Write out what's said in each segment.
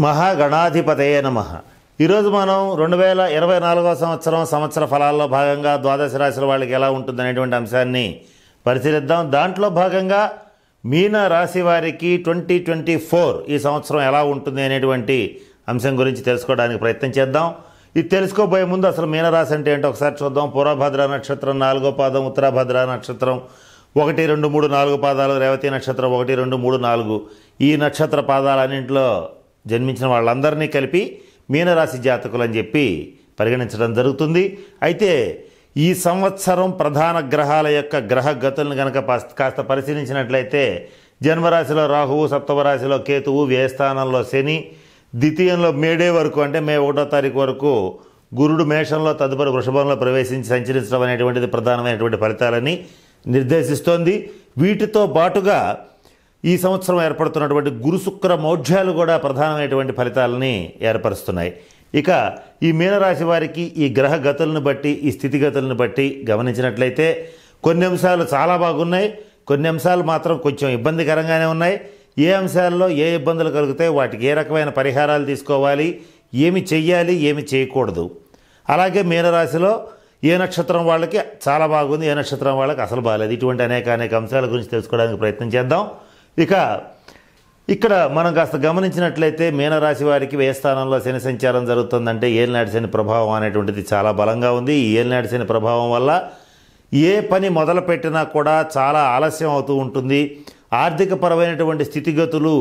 మహాగణాధిపతయే నమః. ఈరోజు మనం 2024 సంవత్సర ఫలాల్లో భాగంగా ద్వాదశ రాశుల వాళ్ళకి ఎలా ఉంటుందనేటువంటి అంశాన్ని పరిశీలిద్దాం. దాంట్లో భాగంగా మీన రాశి వారికి 2024 ఈ సంవత్సరం ఎలా ఉంటుంది అనేటువంటి అంశం గురించి తెలుసుకోవడానికి ప్రయత్నం చేద్దాం. ఇది తెలుసుకోబోయే ముందు అసలు మీనరాశి అంటే ఏంటో ఒకసారి చూద్దాం. పూర్వభద్ర నక్షత్రం 4వ పాదం, ఉత్తరాభద్ర నక్షత్రం 1, 2, 3, 4 పాదాలు, రేవతి నక్షత్రం 1, 2, 3, 4 ఈ నక్షత్ర పాదాలన్నింటిలో జన్మించిన వాళ్ళందరినీ కలిపి మీనరాశి జాతకులు అని చెప్పి పరిగణించడం జరుగుతుంది. అయితే ఈ సంవత్సరం ప్రధాన గ్రహాల యొక్క గ్రహ గతులను కనుక కాస్త పరిశీలించినట్లయితే జన్మరాశిలో రాహువు, సప్తమ రాశిలో కేతువు, వ్యయస్థానంలో శని, ద్వితీయంలో మేడే వరకు అంటే మే 1వ తారీఖు వరకు గురుడు మేషంలో, తదుపరి వృషభంలో ప్రవేశించి సంచరించడం అనేటువంటిది ప్రధానమైనటువంటి ఫలితాలని నిర్దేశిస్తోంది. వీటితో పాటుగా ఈ సంవత్సరం ఏర్పడుతున్నటువంటి గురు శుక్ర మౌఢ్యాలు కూడా ప్రధానమైనటువంటి ఫలితాలని ఏర్పరుస్తున్నాయి. ఇక ఈ మీనరాశి వారికి ఈ గ్రహ గతులను బట్టి, ఈ స్థితిగతులను బట్టి గమనించినట్లయితే కొన్ని అంశాలు చాలా బాగున్నాయి, కొన్ని అంశాలు మాత్రం కొంచెం ఇబ్బందికరంగానే ఉన్నాయి. ఏ అంశాల్లో ఏ ఇబ్బందులు కలుగుతాయి, వాటికి ఏ రకమైన పరిహారాలు తీసుకోవాలి, ఏమి చెయ్యాలి, ఏమి చేయకూడదు, అలాగే మీనరాశిలో ఏ నక్షత్రం వాళ్ళకి చాలా బాగుంది, ఏ నక్షత్రం వాళ్ళకి అసలు బాగాలేదు, ఇటువంటి అనేక అంశాల గురించి తెలుసుకోవడానికి ప్రయత్నం చేద్దాం. ఇక ఇక్కడ మనం కాస్త గమనించినట్లయితే మీనరాశి వారికి వ్యయస్థానంలో శని సంచారం జరుగుతుందంటే ఏలినాటి శని ప్రభావం అనేటువంటిది చాలా బలంగా ఉంది. ఈ ఏలినాటి శని ప్రభావం వల్ల ఏ పని మొదలుపెట్టినా కూడా చాలా ఆలస్యం అవుతూ ఉంటుంది. ఆర్థిక పరమైనటువంటి స్థితిగతులు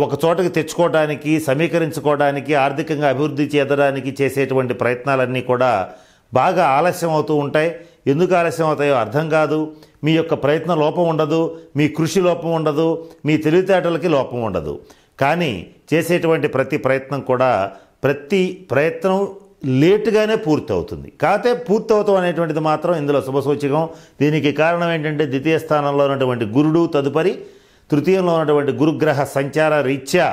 ఒక చోటకి తెచ్చుకోవడానికి, సమీకరించుకోవడానికి, ఆర్థికంగా అభివృద్ధి చెందడానికి చేసేటువంటి ప్రయత్నాలన్నీ కూడా బాగా ఆలస్యం అవుతూ ఉంటాయి. ఎందుకు ఆలస్యం అవుతాయో అర్థం కాదు. మీ యొక్క ప్రయత్న లోపం ఉండదు, మీ కృషి లోపం ఉండదు, మీ తెలివితేటలకి లోపం ఉండదు. కానీ చేసేటువంటి ప్రతి ప్రయత్నం లేటుగానే పూర్తి అవుతుంది. కాకపోతే పూర్తి అవుతాం అనేటువంటిది మాత్రం ఇందులో శుభసూచకం. దీనికి కారణం ఏంటంటే ద్వితీయ స్థానంలో ఉన్నటువంటి గురుడు, తదుపరి తృతీయంలో ఉన్నటువంటి గురుగ్రహ సంచార రీత్యా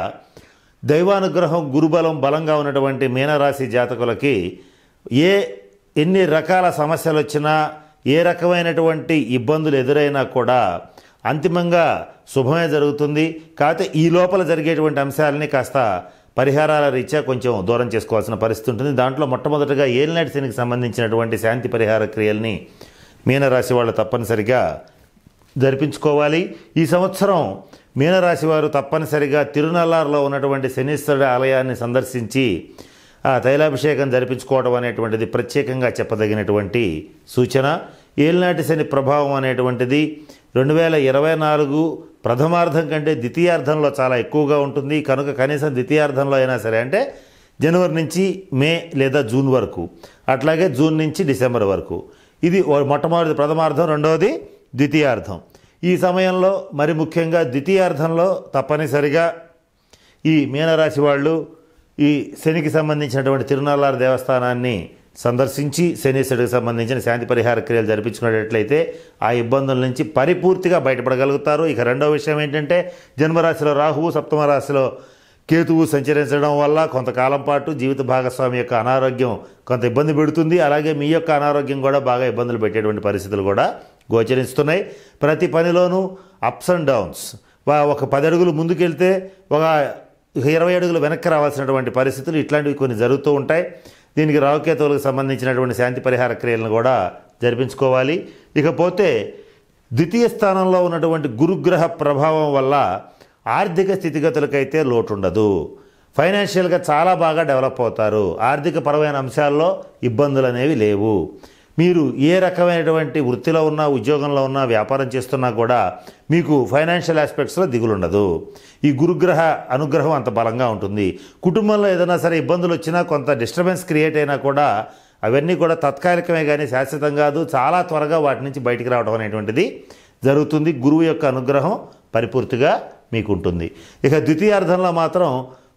దైవానుగ్రహం, గురుబలం బలంగా ఉన్నటువంటి మీనరాశి జాతకులకి ఎన్ని రకాల సమస్యలు వచ్చినా, ఏ రకమైనటువంటి ఇబ్బందులు ఎదురైనా కూడా అంతిమంగా శుభమే జరుగుతుంది. కాకపోతే ఈ లోపల జరిగేటువంటి అంశాలని కాస్త పరిహారాల రీత్యా కొంచెం దూరం చేసుకోవాల్సిన పరిస్థితి ఉంటుంది. దాంట్లో మొట్టమొదటిగా ఏలినాటి శనికి సంబంధించినటువంటి శాంతి పరిహార క్రియల్ని మీనరాశి వాళ్ళు తప్పనిసరిగా జరిపించుకోవాలి. ఈ సంవత్సరం మీనరాశి వారు తప్పనిసరిగా తిరునల్లారులో ఉన్నటువంటి శనీశ్వరుడి ఆలయాన్ని సందర్శించి ఆ తైలాభిషేకం జరిపించుకోవడం అనేటువంటిది ప్రత్యేకంగా చెప్పదగినటువంటి సూచన. ఏలినాటి శని ప్రభావం అనేటువంటిది 2024 ప్రథమార్థం కంటే ద్వితీయార్థంలో చాలా ఎక్కువగా ఉంటుంది. కనుక కనీసం ద్వితీయార్థంలో అయినా సరే, అంటే జనవరి నుంచి మే లేదా జూన్ వరకు, అట్లాగే జూన్ నుంచి డిసెంబర్ వరకు, ఇది మొట్టమొదటి ప్రథమార్థం, రెండవది ద్వితీయార్థం. ఈ సమయంలో మరి ముఖ్యంగా ద్వితీయార్థంలో తప్పనిసరిగా ఈ మీనరాశి వాళ్ళు ఈ శనికి సంబంధించినటువంటి తిరునల్లారు దేవస్థానాన్ని సందర్శించి శనీశ్వరుడికి సంబంధించిన శాంతి పరిహార క్రియలు జరిపించుకున్నట్లయితే ఆ ఇబ్బందుల నుంచి పరిపూర్తిగా బయటపడగలుగుతారు. ఇక రెండవ విషయం ఏంటంటే జన్మరాశిలో రాహువు, సప్తమ రాశిలో కేతువు సంచరించడం వల్ల కొంతకాలం పాటు జీవిత భాగస్వామి యొక్క అనారోగ్యం కొంత ఇబ్బంది పెడుతుంది. అలాగే మీ యొక్క అనారోగ్యం కూడా బాగా ఇబ్బందులు పెట్టేటువంటి పరిస్థితులు కూడా గోచరిస్తున్నాయి. ప్రతి పనిలోనూ అప్స్ అండ్ డౌన్స్. ఒక 10 అడుగులు ముందుకెళ్తే ఒక 20 అడుగులు వెనక్కి రావాల్సినటువంటి పరిస్థితులు ఇట్లాంటివి కొన్ని జరుగుతూ ఉంటాయి. దీనికి రాహుకేతువులకు సంబంధించినటువంటి శాంతి పరిహార క్రియలను కూడా జరిపించుకోవాలి. ఇకపోతే ద్వితీయ స్థానంలో ఉన్నటువంటి గురుగ్రహ ప్రభావం వల్ల ఆర్థిక స్థితిగతులకైతే లోటు ఉండదు. ఫైనాన్షియల్గా చాలా బాగా డెవలప్ అవుతారు. ఆర్థిక పరమైన అంశాల్లో ఇబ్బందులు అనేవి లేవు. మీరు ఏ రకమైనటువంటి వృత్తిలో ఉన్నా, ఉద్యోగంలో ఉన్నా, వ్యాపారం చేస్తున్నా కూడా మీకు ఫైనాన్షియల్ ఆస్పెక్ట్స్లో దిగులుండదు. ఈ గురుగ్రహ అనుగ్రహం అంత బలంగా ఉంటుంది. కుటుంబంలో ఏదైనా సరే ఇబ్బందులు వచ్చినా, కొంత డిస్టర్బెన్స్ క్రియేట్ అయినా కూడా అవన్నీ కూడా తాత్కాలికమే కానీ శాశ్వతం కాదు. చాలా త్వరగా వాటి నుంచి బయటికి రావడం అనేటువంటిది జరుగుతుంది. గురువు యొక్క అనుగ్రహం పరిపూర్తిగా మీకు ఉంటుంది. ఇక ద్వితీయార్థంలో మాత్రం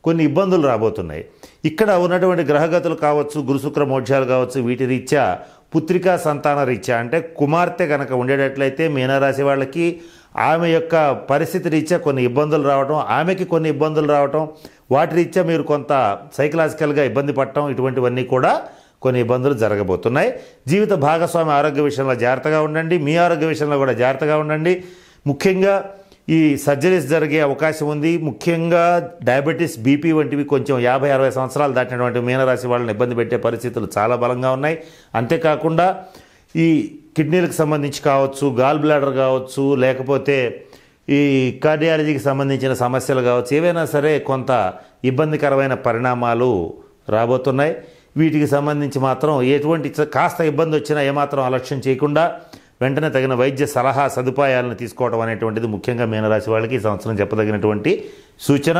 కొన్ని ఇబ్బందులు రాబోతున్నాయి. ఇక్కడ ఉన్నటువంటి గ్రహగతులు కావచ్చు, గురుశుక్ర మోక్షాలు కావచ్చు, వీటి రీత్యా పుత్రికా సంతాన రీత్యా అంటే కుమార్తె కనుక ఉండేటట్లయితే మీనరాశి వాళ్ళకి ఆమె యొక్క పరిస్థితి రీత్యా కొన్ని ఇబ్బందులు రావటం, ఆమెకి కొన్ని ఇబ్బందులు రావటం, వాటి రీత్యా మీరు కొంత సైకలాజికల్గా ఇబ్బంది పడటం, ఇటువంటివన్నీ కూడా కొన్ని ఇబ్బందులు జరగబోతున్నాయి. జీవిత భాగస్వామి ఆరోగ్య విషయంలో జాగ్రత్తగా ఉండండి. మీ ఆరోగ్య విషయంలో కూడా జాగ్రత్తగా ఉండండి. ముఖ్యంగా ఈ సర్జరీస్ జరిగే అవకాశం ఉంది. ముఖ్యంగా డయాబెటీస్, బీపీ వంటివి కొంచెం 50-60 సంవత్సరాలు దాటినటువంటి మీనరాశి వాళ్ళని ఇబ్బంది పెట్టే పరిస్థితులు చాలా బలంగా ఉన్నాయి. అంతేకాకుండా ఈ కిడ్నీలకు సంబంధించి కావచ్చు, గాల్ బ్లాడర్ కావచ్చు, లేకపోతే ఈ కార్డియాలజీకి సంబంధించిన సమస్యలు కావచ్చు, ఏవైనా సరే కొంత ఇబ్బందికరమైన పరిణామాలు రాబోతున్నాయి. వీటికి సంబంధించి మాత్రం ఎటువంటి కాస్త ఇబ్బంది వచ్చినా ఏమాత్రం అలక్ష్యం చేయకుండా వెంటనే తగిన వైద్య సలహా సదుపాయాలను తీసుకోవడం అనేటువంటిది ముఖ్యంగా మీనరాశి వాళ్ళకి ఈ సంవత్సరం చెప్పదగినటువంటి సూచన.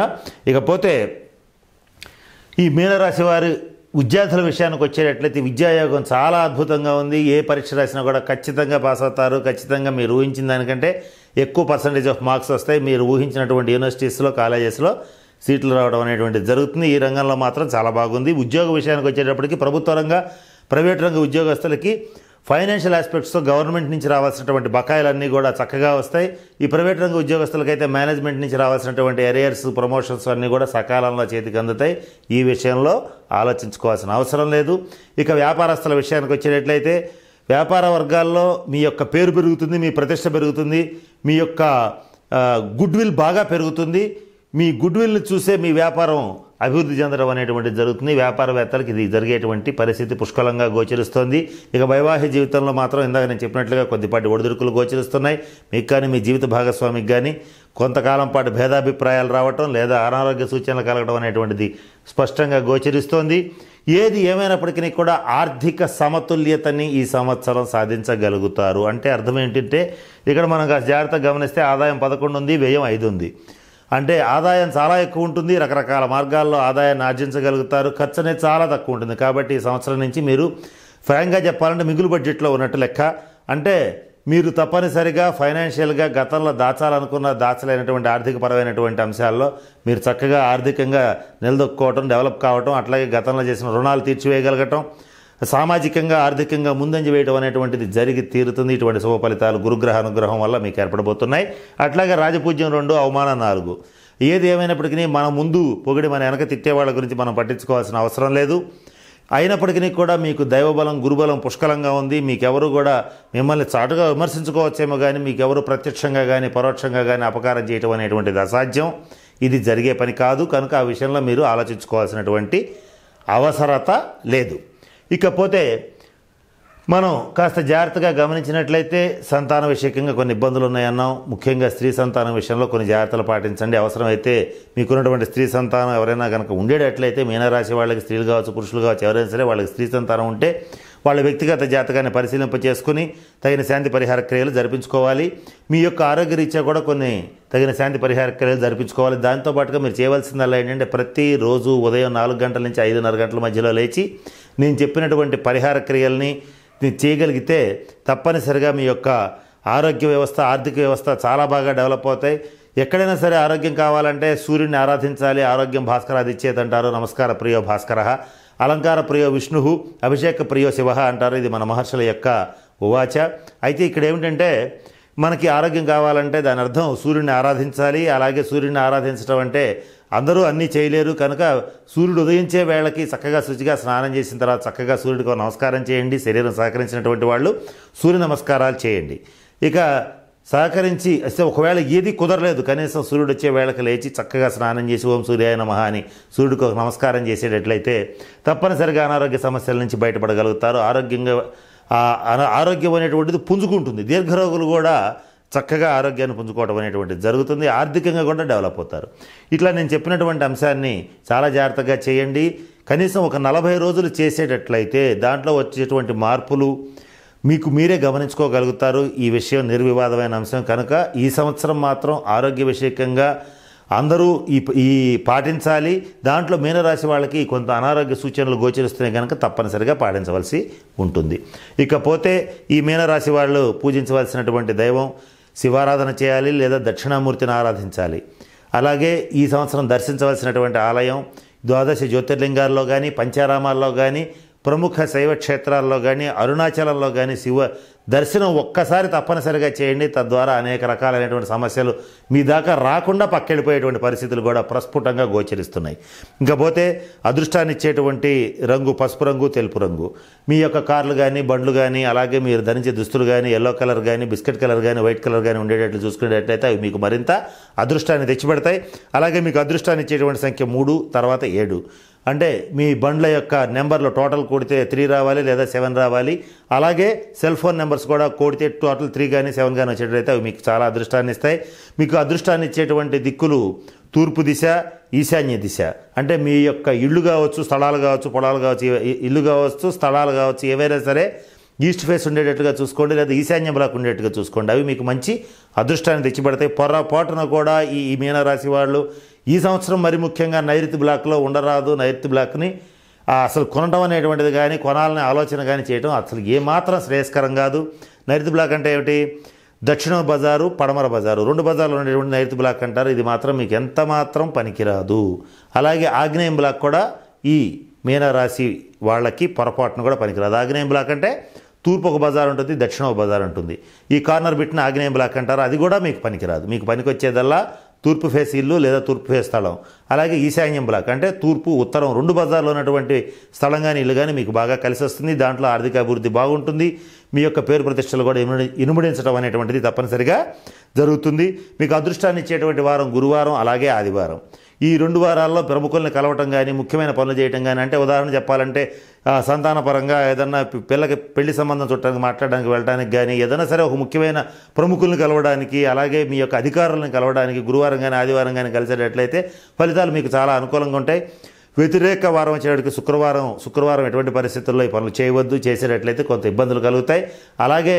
ఇకపోతే ఈ మీనరాశి వారి విద్యార్థుల విషయానికి వచ్చేటట్లయితే విద్యాయోగం చాలా అద్భుతంగా ఉంది. ఏ పరీక్ష రాసినా కూడా ఖచ్చితంగా పాస్ అవుతారు. ఖచ్చితంగా మీరు ఊహించిన దానికంటే ఎక్కువ పర్సంటేజ్ ఆఫ్ మార్క్స్ వస్తాయి. మీరు ఊహించినటువంటి యూనివర్సిటీస్లో, కాలేజెస్లో సీట్లు రావడం అనేటువంటిది జరుగుతుంది. ఈ రంగంలో మాత్రం చాలా బాగుంది. ఉద్యోగ విషయానికి వచ్చేటప్పటికి ప్రభుత్వ రంగ, ప్రైవేట్ రంగ ఉద్యోగస్తులకి ఫైనాన్షియల్ ఆస్పెక్ట్స్తో గవర్నమెంట్ నుంచి రావాల్సినటువంటి బకాయిలన్నీ కూడా చక్కగా వస్తాయి. ఈ ప్రైవేట్ రంగ ఉద్యోగస్తులకైతే మేనేజ్మెంట్ నుంచి రావాల్సినటువంటి ఎరియర్స్, ప్రమోషన్స్ అన్నీ కూడా సకాలంలో చేతికి అందుతాయి. ఈ విషయంలో ఆలోచించుకోవాల్సిన అవసరం లేదు. ఇక వ్యాపారస్తుల విషయానికి వచ్చేటట్లయితే వ్యాపార వర్గాల్లో మీ యొక్క పేరు పెరుగుతుంది, మీ ప్రతిష్ట పెరుగుతుంది, మీ యొక్క గుడ్ విల్ బాగా పెరుగుతుంది. మీ గుడ్ విల్ని చూసే మీ వ్యాపారం అభివృద్ధి చెందడం అనేటువంటిది జరుగుతుంది. వ్యాపారవేత్తలకు ఇది జరిగేటువంటి పరిస్థితి పుష్కలంగా గోచరిస్తోంది. ఇక వైవాహిక జీవితంలో మాత్రం ఇందాక నేను చెప్పినట్లుగా కొద్దిపాటి ఒడిదుడుకులు గోచరిస్తున్నాయి. మీకు కానీ మీ జీవిత భాగస్వామికి కానీ కొంతకాలం పాటు భేదాభిప్రాయాలు రావటం లేదా అనారోగ్య సూచనలు కలగడం అనేటువంటిది స్పష్టంగా గోచరిస్తోంది. ఏది ఏమైనప్పటికీ కూడా ఆర్థిక సమతుల్యతని ఈ సంవత్సరం సాధించగలుగుతారు. అంటే అర్థం ఏంటంటే ఇక్కడ మనం జాగ్రత్తగా గమనిస్తే ఆదాయం 11 ఉంది, వ్యయం 5 ఉంది. అంటే ఆదాయం చాలా ఎక్కువ ఉంటుంది, రకరకాల మార్గాల్లో ఆదాయాన్ని ఆర్జించగలుగుతారు. ఖర్చు అనేది చాలా తక్కువ ఉంటుంది. కాబట్టి ఈ సంవత్సరం నుంచి మీరు ఫ్రాంక్గా చెప్పాలంటే మిగులు బడ్జెట్లో ఉన్నట్టు లెక్క. అంటే మీరు తప్పనిసరిగా ఫైనాన్షియల్గా గతంలో దాచాలనుకున్న దాచలేనటువంటి ఆర్థికపరమైనటువంటి అంశాల్లో మీరు చక్కగా ఆర్థికంగా నిలదొక్కుకోవటం, డెవలప్ కావటం, అట్లాగే గతంలో చేసిన రుణాలు తీర్చివేయగలగటం, సామాజికంగా ఆర్థికంగా ముందంజ వేయడం అనేటువంటిది జరిగి తీరుతుంది. ఇటువంటి శుభ ఫలితాలు గురుగ్రహ అనుగ్రహం వల్ల మీకు ఏర్పడబోతున్నాయి. అట్లాగే రాజపూజ్యం 2, అవమానం 4. ఏది ఏమైనప్పటికీ మన ముందు పొగిడి మన వెనక తిట్టే వాళ్ళ గురించి మనం పట్టించుకోవాల్సిన అవసరం లేదు. అయినప్పటికీ కూడా మీకు దైవబలం, గురుబలం పుష్కలంగా ఉంది. మీకెవరు కూడా మిమ్మల్ని చాటుగా విమర్శించుకోవచ్చేమో కానీ మీకెవరు ప్రత్యక్షంగా కానీ పరోక్షంగా కానీ అపకారం చేయటం అనేటువంటిది అసాధ్యం. ఇది జరిగే పని కాదు. కనుక ఆ విషయంలో మీరు ఆలోచించుకోవాల్సినటువంటి అవసరత లేదు. ఇకపోతే మనం కాస్త జాగ్రత్తగా గమనించినట్లయితే సంతాన విషయంగా కొన్ని ఇబ్బందులు ఉన్నాయన్నాం. ముఖ్యంగా స్త్రీ సంతానం విషయంలో కొన్ని జాగ్రత్తలు పాటించండి. అవసరమైతే మీకున్నటువంటి స్త్రీ సంతానం ఎవరైనా కనుక ఉండేటట్లయితే మీనరాశి వాళ్ళకి, స్త్రీలు కావచ్చు, పురుషులు కావచ్చు, ఎవరైనా సరే వాళ్ళకి స్త్రీ సంతానం ఉంటే వాళ్ళ వ్యక్తిగత జాతకాన్ని పరిశీలింప చేసుకుని తగిన శాంతి పరిహార క్రియలు జరిపించుకోవాలి. మీ యొక్క ఆరోగ్యరీత్యా కూడా కొన్ని తగిన శాంతి పరిహార క్రియలు జరిపించుకోవాలి. దాంతోపాటుగా మీరు చేయవలసిందల్లా ఏంటంటే ప్రతిరోజు ఉదయం 4 గంటల నుంచి 5:30 గంటల మధ్యలో లేచి నేను చెప్పినటువంటి పరిహార క్రియల్ని చేయగలిగితే తప్పనిసరిగా మీ యొక్క ఆరోగ్య వ్యవస్థ, ఆర్థిక వ్యవస్థ చాలా బాగా డెవలప్ అవుతాయి. ఎక్కడైనా సరే ఆరోగ్యం కావాలంటే సూర్యుడిని ఆరాధించాలి. ఆరోగ్యం భాస్కరాదిచ్చేది అంటారు. నమస్కార ప్రియో భాస్కర, అలంకార ప్రియో విష్ణు, అభిషేక ప్రియో శివ అంటారు. ఇది మన మహర్షుల యొక్క ఉవాచ. అయితే ఇక్కడ ఏమిటంటే మనకి ఆరోగ్యం కావాలంటే దాని అర్థం సూర్యుడిని ఆరాధించాలి. అలాగే సూర్యుడిని ఆరాధించడం అంటే అందరూ అన్నీ చేయలేరు. కనుక సూర్యుడు ఉదయించే వేళకి చక్కగా శుచిగా స్నానం చేసిన తర్వాత చక్కగా సూర్యుడికి నమస్కారం చేయండి. శరీరం సహకరించినటువంటి వాళ్ళు సూర్య నమస్కారాలు చేయండి. ఇక సహకరించి వస్తే ఒకవేళ ఏది కుదరలేదు, కనీసం సూర్యుడు వచ్చే వేళకి లేచి చక్కగా స్నానం చేసి ఓం సూర్యాయ నమః అని సూర్యుడికి ఒక నమస్కారం చేసేటట్లయితే తప్పనిసరిగా అనారోగ్య సమస్యల నుంచి బయటపడగలుగుతారు. ఆరోగ్యం అనేటువంటిది పుంజుకుంటుంది. దీర్ఘరోగులు కూడా చక్కగా ఆరోగ్యాన్ని పుంజుకోవడం అనేటువంటిది జరుగుతుంది. ఆర్థికంగా కూడా డెవలప్ అవుతారు. ఇట్లా నేను చెప్పినటువంటి అంశాన్ని చాలా జాగ్రత్తగా చేయండి. కనీసం ఒక 40 రోజులు చేసేటట్లయితే దాంట్లో వచ్చేటువంటి మార్పులు మీకు మీరే గమనించుకోగలుగుతారు. ఈ విషయం నిర్వివాదమైన అంశం కనుక ఈ సంవత్సరం మాత్రం ఆరోగ్య విషయకంగా అందరూ ఈ పాటించాలి. దాంట్లో మీనరాశి వాళ్ళకి కొంత అనారోగ్య సూచనలు గోచరిస్తున్నాయి కనుక తప్పనిసరిగా పాటించవలసి ఉంటుంది. ఇకపోతే ఈ మీనరాశి వాళ్ళు పూజించవలసినటువంటి దైవం శివారాధన చేయాలి లేదా దక్షిణామూర్తిని ఆరాధించాలి. అలాగే ఈ సంవత్సరం దర్శించవలసినటువంటి ఆలయం 12 జ్యోతిర్లింగాల్లో కానీ, పంచారామాల్లో కానీ, ప్రముఖ శైవ క్షేత్రాల్లో కానీ, అరుణాచలంలో కానీ దర్శనం ఒక్కసారి తప్పనిసరిగా చేయండి. తద్వారా అనేక రకాలైనటువంటి సమస్యలు మీ దాకా రాకుండా పక్కెళ్ళిపోయేటువంటి పరిస్థితులు కూడా ప్రస్ఫుటంగా గోచరిస్తున్నాయి. ఇంకపోతే అదృష్టాన్ని ఇచ్చేటువంటి రంగు పసుపు రంగు, తెలుపు రంగు. మీ యొక్క కార్లు కానీ, బండ్లు కానీ, అలాగే మీరు ధరించే దుస్తులు కానీ ఎల్లో కలర్ కానీ, బిస్కెట్ కలర్ కానీ, వైట్ కలర్ కానీ ఉండేటట్లు చూసుకునేటట్లయితే అవి మీకు మరింత అదృష్టాన్ని తెచ్చిపెడతాయి. అలాగే మీకు అదృష్టాన్ని ఇచ్చేటువంటి సంఖ్య 3, తర్వాత 7. అంటే మీ బండ్ల యొక్క నెంబర్లు టోటల్ కూడితే 3 రావాలి లేదా 7 రావాలి. అలాగే సెల్ ఫోన్ నెంబర్స్ కూడా కూడితే టోటల్ 3 కానీ 7 కానీ వచ్చేటట్లయితే అవి మీకు చాలా అదృష్టాన్ని ఇస్తాయి. మీకు అదృష్టాన్ని ఇచ్చేటువంటి దిక్కులు తూర్పు దిశ, ఈశాన్య దిశ. అంటే మీ యొక్క ఇళ్ళు కావచ్చు, స్థలాలు కావచ్చు, పొలాలు కావచ్చు, ఇల్లు కావచ్చు, స్థలాలు కావచ్చు, ఏవైనా సరే ఈస్ట్ ఫేస్ ఉండేటట్టుగా చూసుకోండి, లేదా ఈశాన్య బ్లాక్ ఉండేట్టుగా చూసుకోండి. అవి మీకు మంచి అదృష్టాన్ని తెచ్చిపెడతాయి. పొరపాటున కూడా ఈ మీనరాశి వాళ్ళు ఈ సంవత్సరం మరి ముఖ్యంగా నైరుతి బ్లాక్లో ఉండరాదు. నైరుతి బ్లాక్ని అసలు కొనడం అనేటువంటిది కానీ, కొనాలనే ఆలోచన కానీ చేయడం అసలు ఏమాత్రం శ్రేయస్కరం కాదు. నైరుతి బ్లాక్ అంటే ఏమిటి? దక్షిణ బజారు, పడమర బజారు, 2 బజార్లు ఉండేటువంటి నైరుతి బ్లాక్ అంటారు. ఇది మాత్రం మీకు ఎంత మాత్రం పనికిరాదు. అలాగే ఆగ్నేయం బ్లాక్ కూడా ఈ మీనరాశి వాళ్ళకి పొరపాటును కూడా పనికిరాదు. ఆగ్నేయం బ్లాక్ అంటే తూర్పు ఒక బజార్ ఉంటుంది, దక్షిణ ఒక బజార్ ఉంటుంది. ఈ కార్నర్ బిట్ని ఆగ్నేయం బ్లాక్ అంటారు. అది కూడా మీకు పనికిరాదు. మీకు పనికొచ్చేదల్లా తూర్పు ఫేస్ ఇల్లు లేదా తూర్పు ఫేస్ స్థలం. అలాగే ఈశాన్యం బ్లాక్ అంటే తూర్పు, ఉత్తరం 2 బజార్లో ఉన్నటువంటి స్థలం కానీ, ఇల్లు కానీ మీకు బాగా కలిసి వస్తుంది. దాంట్లో ఆర్థిక అభివృద్ధి బాగుంటుంది. మీ యొక్క పేరు ప్రతిష్టలు కూడా ఇనుమడించడం అనేటువంటిది తప్పనిసరిగా జరుగుతుంది. మీకు అదృష్టాన్ని ఇచ్చేటువంటి వారం గురువారం, అలాగే ఆదివారం. ఈ 2 వారాల్లో ప్రముఖుల్ని కలవటం కానీ, ముఖ్యమైన పనులు చేయటం కానీ, అంటే ఉదాహరణ చెప్పాలంటే సంతానపరంగా ఏదన్నా పిల్లకి పెళ్లి సంబంధం చుట్టానికి మాట్లాడడానికి వెళ్ళడానికి కానీ, ఏదైనా సరే ఒక ముఖ్యమైన ప్రముఖుల్ని కలవడానికి, అలాగే మీ యొక్క అధికారులను కలవడానికి గురువారం కానీ ఆదివారం కానీ కలిసేటట్లయితే ఫలితాలు మీకు చాలా అనుకూలంగా ఉంటాయి. వ్యతిరేక వారం వచ్చేటికి శుక్రవారం ఎటువంటి పరిస్థితుల్లో ఈ పనులు చేయవద్దు. చేసేటట్లయితే కొంత ఇబ్బందులు కలుగుతాయి. అలాగే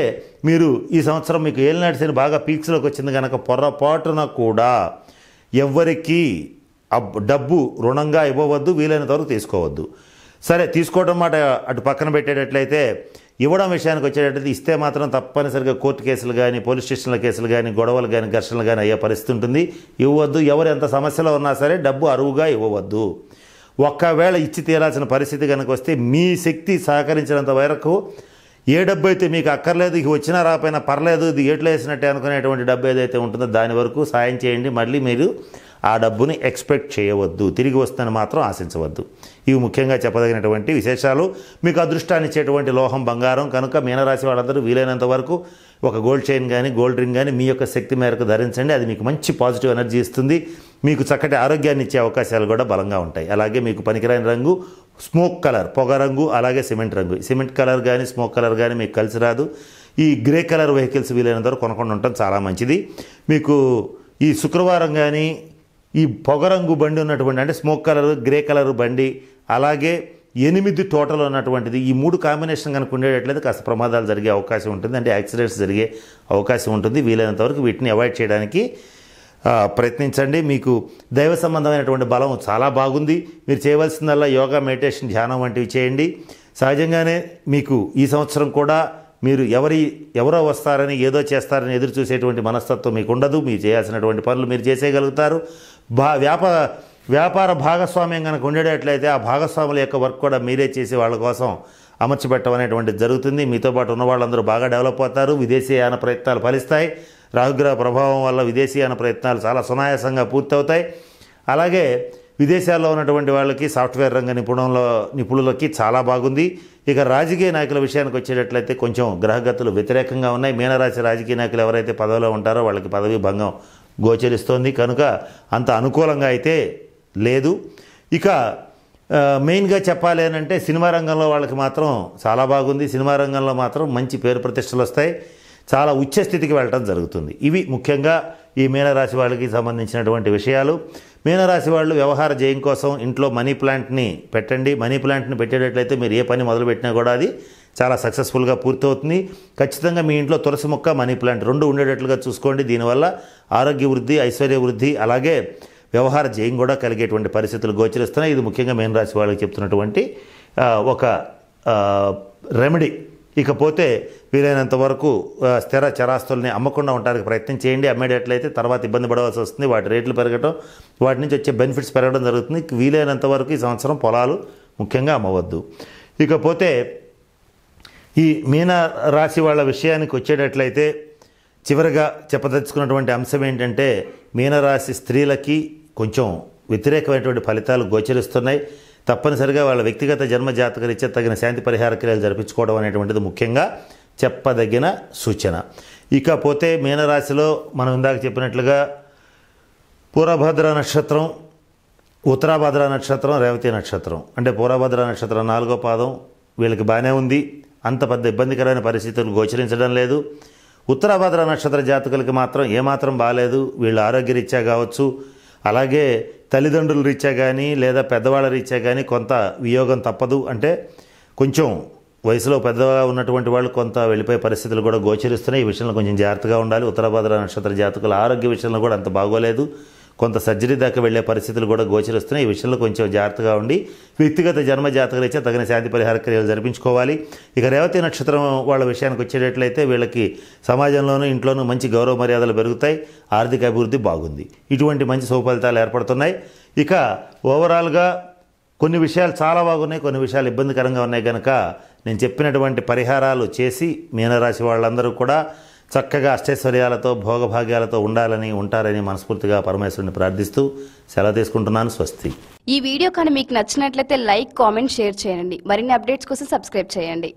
మీరు ఈ సంవత్సరం మీకు ఏలినాటి శని బాగా పీక్స్లోకి వచ్చింది కనుక పొరపాటున కూడా ఎవ్వరికీ డబ్బు రుణంగా ఇవ్వవద్దు, వీలైనంత వరకు తీసుకోవద్దు. సరే, తీసుకోవడం మాట అటు పక్కన పెట్టేటట్లయితే ఇవ్వడం విషయానికి వచ్చేటట్లయితే ఇస్తే మాత్రం తప్పనిసరిగా కోర్టు కేసులు కానీ, పోలీస్ స్టేషన్ల కేసులు కానీ, గొడవలు కానీ, ఘర్షణలు కానీ అయ్యే పరిస్థితి ఉంటుంది. ఇవ్వద్దు. ఎవరు ఎంత సమస్యలో ఉన్నా సరే డబ్బు అరువుగా ఇవ్వవద్దు. ఒక్కవేళ ఇచ్చి తీరాల్సిన పరిస్థితి కనుక వస్తే మీ శక్తి సహకరించినంత వరకు ఏ డబ్బు అయితే మీకు అక్కర్లేదు, ఇక వచ్చినా రాకపోయినా పర్లేదు, ఇది ఏట్లో వేసినట్టే అనుకునేటువంటి డబ్బు ఏదైతే ఉంటుందో దాని వరకు సాయం చేయండి. మళ్ళీ మీరు ఆ డబ్బుని ఎక్స్పెక్ట్ చేయవద్దు, తిరిగి వస్తుందని మాత్రం ఆశించవద్దు. ఇవి ముఖ్యంగా చెప్పదగినటువంటి విశేషాలు. మీకు అదృష్టాన్ని ఇచ్చేటువంటి లోహం బంగారం కనుక మీనరాశి వాళ్ళందరూ వీలైనంత వరకు ఒక గోల్డ్ చైన్ కానీ, గోల్డ్ రింగ్ కానీ మీ యొక్క శక్తి మేరకు ధరించండి. అది మీకు మంచి పాజిటివ్ ఎనర్జీ ఇస్తుంది. మీకు చక్కటి ఆరోగ్యాన్ని ఇచ్చే అవకాశాలు కూడా బలంగా ఉంటాయి. అలాగే మీకు పనికిరాని రంగు స్మోక్ కలర్, పొగ రంగు, అలాగే సిమెంట్ రంగు. సిమెంట్ కలర్ కానీ, స్మోక్ కలర్ కానీ మీకు కలిసి రాదు. ఈ గ్రే కలర్ వెహికల్స్ వీలైనంత వరకు కొనకుండా ఉండటం చాలా మంచిది. మీకు ఈ శుక్రవారం కానీ ఈ పొగరంగు బండి ఉన్నటువంటి, అంటే స్మోక్ కలర్, గ్రే కలర్ బండి, అలాగే 8 టోటల్ ఉన్నటువంటిది, ఈ 3 కాంబినేషన్ కనుక ఉండేటట్లయితే కాస్త ప్రమాదాలు జరిగే అవకాశం ఉంటుంది. అంటే యాక్సిడెంట్స్ జరిగే అవకాశం ఉంటుంది. వీలైనంత వరకు వీటిని అవాయిడ్ చేయడానికి ప్రయత్నించండి. మీకు దైవ సంబంధమైనటువంటి బలం చాలా బాగుంది. మీరు చేయవలసిందల్లా యోగా, మెడిటేషన్, ధ్యానం వంటివి చేయండి. సహజంగానే మీకు ఈ సంవత్సరం కూడా మీరు ఎవరో వస్తారని, ఏదో చేస్తారని ఎదురు చూసేటువంటి మనస్తత్వం మీకు ఉండదు. మీరు చేయాల్సినటువంటి పనులు మీరు చేసేయగలుగుతారు. వ్యాపార భాగస్వామ్యం కనుక ఉండేటట్లయితే ఆ భాగస్వాముల యొక్క వర్క్ కూడా మీరే చేసి వాళ్ళ కోసం అమర్చిపెట్టడం అనేటువంటిది జరుగుతుంది. మీతో పాటు ఉన్న వాళ్ళందరూ బాగా డెవలప్ అవుతారు. విదేశీయాన ప్రయత్నాలు ఫలిస్తాయి. రాహుగ్రహ ప్రభావం వల్ల విదేశీయాన ప్రయత్నాలు చాలా సునాయాసంగా పూర్తవుతాయి. అలాగే విదేశాల్లో ఉన్నటువంటి వాళ్ళకి, సాఫ్ట్వేర్ రంగ నిపుణులకి చాలా బాగుంది. ఇక రాజకీయ నాయకుల విషయానికి వచ్చేటట్లయితే కొంచెం గ్రహగతులు వ్యతిరేకంగా ఉన్నాయి. మీనరాశి రాజకీయ నాయకులు ఎవరైతే పదవిలో ఉంటారో వాళ్ళకి పదవి భంగం గోచరిస్తోంది కనుక అంత అనుకూలంగా అయితే లేదు. ఇక మెయిన్గా చెప్పాలి అని అంటే సినిమా రంగంలో వాళ్ళకి మాత్రం చాలా బాగుంది. సినిమా రంగంలో మాత్రం మంచి పేరు ప్రతిష్టలు వస్తాయి. చాలా ఉచ్చ స్థితికి వెళ్ళటం జరుగుతుంది. ఇవి ముఖ్యంగా ఈ మీనరాశి వాళ్ళకి సంబంధించినటువంటి విషయాలు. మీనరాశి వాళ్ళు వ్యవహార జయం కోసం ఇంట్లో మనీ ప్లాంట్ని పెట్టండి. మనీ ప్లాంట్ని పెట్టేటట్లయితే మీరు ఏ పని మొదలుపెట్టినా కూడా అది చాలా సక్సెస్ఫుల్గా పూర్తవుతుంది. ఖచ్చితంగా మీ ఇంట్లో తులసి మొక్క, మనీ ప్లాంట్ 2 ఉండేటట్లుగా చూసుకోండి. దీనివల్ల ఆరోగ్య వృద్ధి, ఐశ్వర్య వృద్ధి, అలాగే వ్యవహార జయం కూడా కలిగేటువంటి పరిస్థితులు గోచరిస్తున్నాయి. ఇది ముఖ్యంగా మీనరాశి వాళ్ళకి చెప్తున్నటువంటి ఒక రెమెడీ. ఇకపోతే వీలైనంత వరకు స్థిర చరాస్తుల్ని అమ్మకుండా ఉండడానికి ప్రయత్నం చేయండి. అమ్మేటట్లయితే తర్వాత ఇబ్బంది పడవలసి వస్తుంది. వాటి రేట్లు పెరగడం, వాటి నుంచి వచ్చే బెనిఫిట్స్ పెరగడం జరుగుతుంది. వీలైనంత వరకు ఈ సంవత్సరం పొలాలు ముఖ్యంగా అమ్మవద్దు. ఇకపోతే ఈ మీన రాశి వాళ్ళ విషయానికి వచ్చేటట్లయితే చివరిగా చెప్పదలుచుకున్నటువంటి అంశం ఏంటంటే మీనరాశి స్త్రీలకి కొంచెం వ్యతిరేకమైనటువంటి ఫలితాలు గోచరిస్తున్నాయి. తప్పనిసరిగా వాళ్ళ వ్యక్తిగత జన్మజాతక రీత్యా తగిన శాంతి పరిహార క్రియలు జరిపించుకోవడం అనేటువంటిది ముఖ్యంగా చెప్పదగిన సూచన. ఇకపోతే మీనరాశిలో మనం ఇందాక చెప్పినట్లుగా పూర్వభద్ర నక్షత్రం, ఉత్తరాభద్ర నక్షత్రం, రేవతి నక్షత్రం, అంటే పూర్వభద్ర నక్షత్రం 4వ పాదం వీళ్ళకి బాగానే ఉంది, అంత పెద్ద ఇబ్బందికరమైన పరిస్థితులు గోచరించడం లేదు. ఉత్తరాభద్ర నక్షత్ర జాతకులకి మాత్రం ఏమాత్రం బాగాలేదు. వీళ్ళు ఆరోగ్యరీత్యా కావచ్చు, అలాగే తల్లిదండ్రుల రీత్యా కానీ లేదా పెద్దవాళ్ళ రీత్యా కానీ కొంత వియోగం తప్పదు. అంటే కొంచెం వయసులో పెద్దగా ఉన్నటువంటి వాళ్ళు కొంత వెళ్ళిపోయే పరిస్థితులు కూడా గోచరిస్తున్నాయి. ఈ విషయంలో కొంచెం జాగ్రత్తగా ఉండాలి. ఉత్తరాభద్ర నక్షత్ర జాతకుల ఆరోగ్య విషయంలో కూడా అంత బాగోలేదు, కొంత సర్జరీ దాకా వెళ్ళే పరిస్థితులు కూడా గోచరిస్తున్నాయి. ఈ విషయంలో కొంచెం జాగ్రత్తగా ఉండి వ్యక్తిగత జన్మ జాతక రీత్యా తగిన శాంతి పరిహార క్రియలు జరిపించుకోవాలి. ఇక రేవతి నక్షత్రం వాళ్ళ విషయానికి వచ్చేటట్లయితే వీళ్ళకి సమాజంలోనూ ఇంట్లోనూ మంచి గౌరవ మర్యాదలు పెరుగుతాయి, ఆర్థిక అభివృద్ధి బాగుంది, ఇటువంటి మంచి శుభఫలితాలు ఏర్పడుతున్నాయి. ఇక ఓవరాల్గా కొన్ని విషయాలు చాలా బాగున్నాయి, కొన్ని విషయాలు ఇబ్బందికరంగా ఉన్నాయి కనుక నేను చెప్పినటువంటి పరిహారాలు చేసి మీనరాశి వాళ్ళందరూ కూడా చక్కగా అష్టైశ్వర్యాలతో భోగభాగ్యాలతో ఉంటారని మనస్ఫూర్తిగా పరమేశ్వరుని ప్రార్థిస్తూ సెలవు తీసుకుంటున్నాను. స్వస్తి. ఈ వీడియో కానీ మీకు నచ్చినట్లయితే లైక్, కామెంట్, షేర్ చేయండి. మరిన్ని అప్డేట్స్ కోసం సబ్స్క్రైబ్ చేయండి.